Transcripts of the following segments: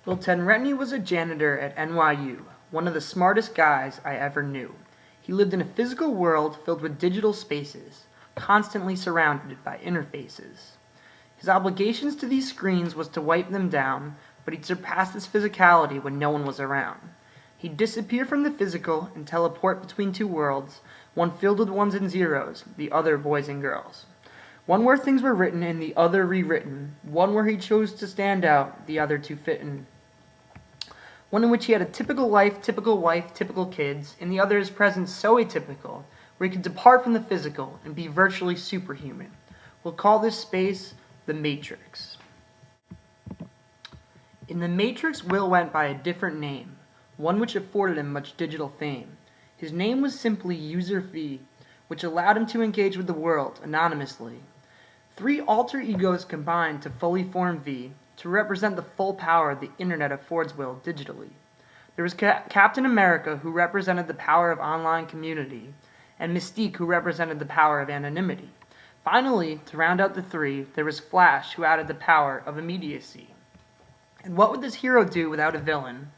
Well, Tenretney was a janitor at NYU, one of the smartest guys I ever knew. He lived in a physical world filled with digital spaces, constantly surrounded by interfaces. His obligations to these screens was to wipe them down, but he'd surpass his physicality when no one was around. He'd disappear from the physical and teleport between two worlds, one filled with ones and zeros, the other boys and girls. One where things were written and the other rewritten, one where he chose to stand out, the other to fit in. One in which he had a typical life, typical wife, typical kids, and the other his presence so atypical, where he could depart from the physical and be virtually superhuman. We'll call this space the Matrix. In the Matrix, Will went by a different name, one which afforded him much digital fame. His name was simply User V, which allowed him to engage with the world anonymously. 3 alter egos combined to fully form V, to represent the full power the internet affords Will digitally. There was Captain America, who represented the power of online community, and Mystique, who represented the power of anonymity. Finally, to round out the 3, there was Flash, who added the power of immediacy. And what would this hero do without a villain?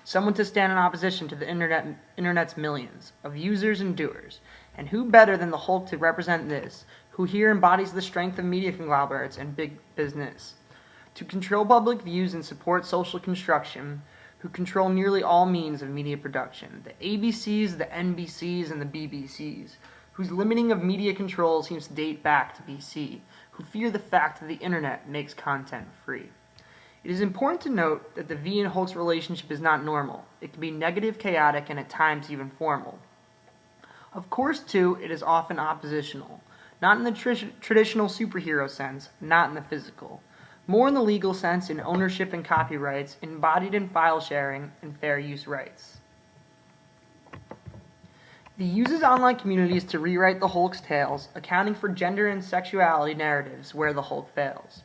Someone to stand in opposition to the internet's millions of users and doers. And who better than the Hulk to represent this, who here embodies the strength of media conglomerates and big business? To control public views and support social construction, who control nearly all means of media production, the ABCs, the NBCs, and the BBCs, whose limiting of media control seems to date back to BC, who fear the fact that the internet makes content free. It is important to note that the V and Hulk's relationship is not normal. It can be negative, chaotic, and at times even formal. Of course, too, it is often oppositional, not in the traditional superhero sense, not in the physical. More in the legal sense, in ownership and copyrights, embodied in file sharing and fair use rights. V uses online communities to rewrite the Hulk's tales, accounting for gender and sexuality narratives where the Hulk fails.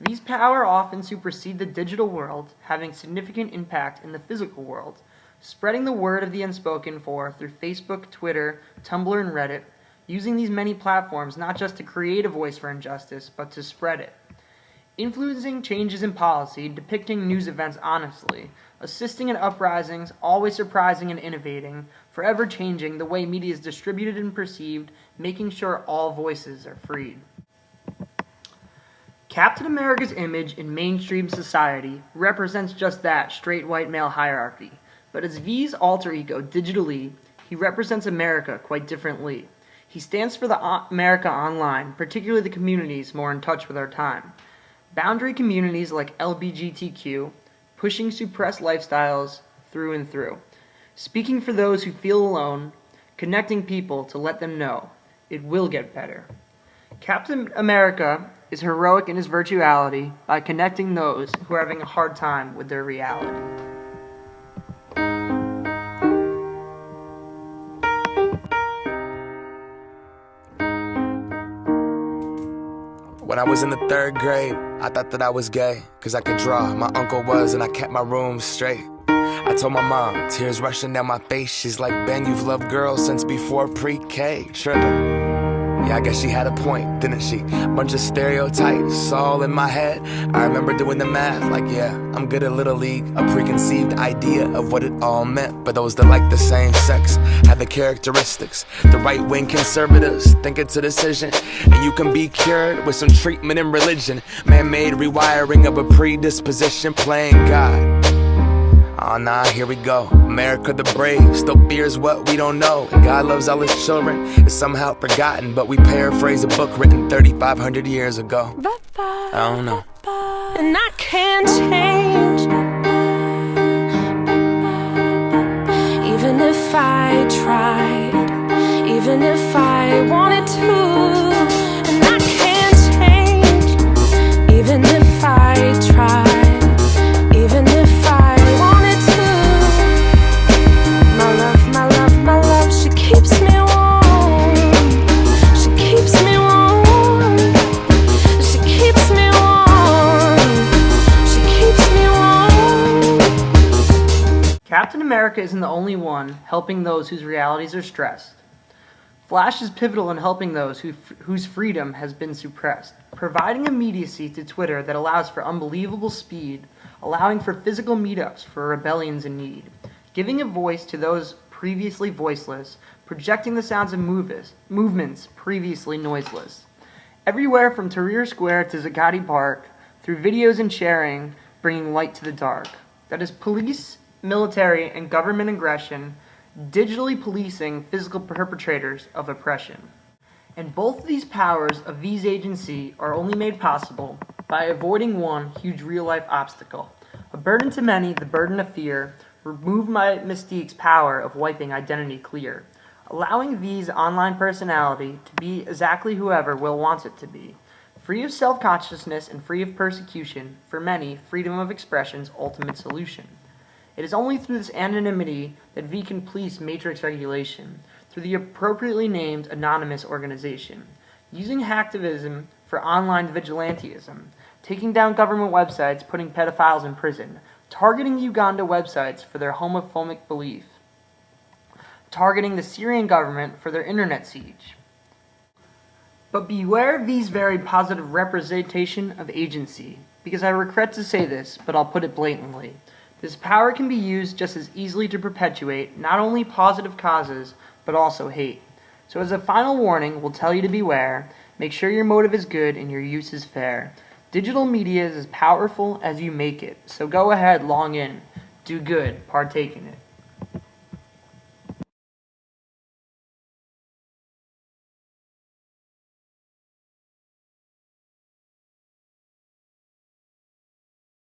V's power often supersede the digital world, having significant impact in the physical world, spreading the word of the unspoken through Facebook, Twitter, Tumblr, and Reddit, using these many platforms not just to create a voice for injustice, but to spread it. Influencing changes in policy, depicting news events honestly, assisting in uprisings, always surprising and innovating, forever changing the way media is distributed and perceived, making sure all voices are freed. Captain America's image in mainstream society represents just that straight white male hierarchy, but as V's alter ego digitally, he represents America quite differently. He stands for the America online, particularly the communities more in touch with our time. Boundary communities like LGBTQ, pushing suppressed lifestyles through and through. Speaking for those who feel alone, connecting people to let them know it will get better. Captain America is heroic in his virtuality by connecting those who are having a hard time with their reality. When I was in the 3rd grade, I thought that I was gay, cause I could draw. My uncle was, and I kept my room straight. I told my mom, tears rushing down my face. She's like, Ben, you've loved girls since before pre-K. Trippin'. Yeah, I guess she had a point, didn't she? Bunch of stereotypes all in my head. I remember doing the math, like, yeah, I'm good at Little League. A preconceived idea of what it all meant. But those that like the same sex have the characteristics. The right-wing conservatives think it's a decision, and you can be cured with some treatment and religion. Man-made rewiring of a predisposition, playing God. Oh nah, here we go. America the brave still fears what we don't know. And God loves all his children, it's somehow forgotten. But we paraphrase a book written 3,500 years ago. I don't know. And I can't change, even if I tried, even if I wanted to. And I can't change, even if I tried, even if I wanted to. My love, she keeps me warm. She keeps me warm. She keeps me warm. She keeps me warm. Captain America isn't the only one helping those whose realities are stressed. Flash is pivotal in helping those whose freedom has been suppressed, providing immediacy to Twitter that allows for unbelievable speed, allowing for physical meetups for rebellions in need, giving a voice to those previously voiceless, projecting the sounds of movements previously noiseless. Everywhere from Tahrir Square to Zuccotti Park, through videos and sharing, bringing light to the dark. That is police, military, and government aggression, digitally policing physical perpetrators of oppression. And both of these powers of these agencies are only made possible by avoiding one huge real-life obstacle. A burden to many, the burden of fear, remove my mystique's power of wiping identity clear, allowing V's online personality to be exactly whoever Will wants it to be, free of self-consciousness and free of persecution, for many, freedom of expression's ultimate solution. It is only through this anonymity that V can police matrix regulation, through the appropriately named anonymous organization, using hacktivism for online vigilantism, taking down government websites, putting pedophiles in prison, targeting Uganda websites for their homophobic belief, targeting the Syrian government for their internet siege. But beware V's very positive representation of agency, because I regret to say this, but I'll put it blatantly. This power can be used just as easily to perpetuate not only positive causes, but also hate. So as a final warning, we'll tell you to beware, make sure your motive is good and your use is fair. Digital media is as powerful as you make it, so go ahead, log in, do good, partake in it.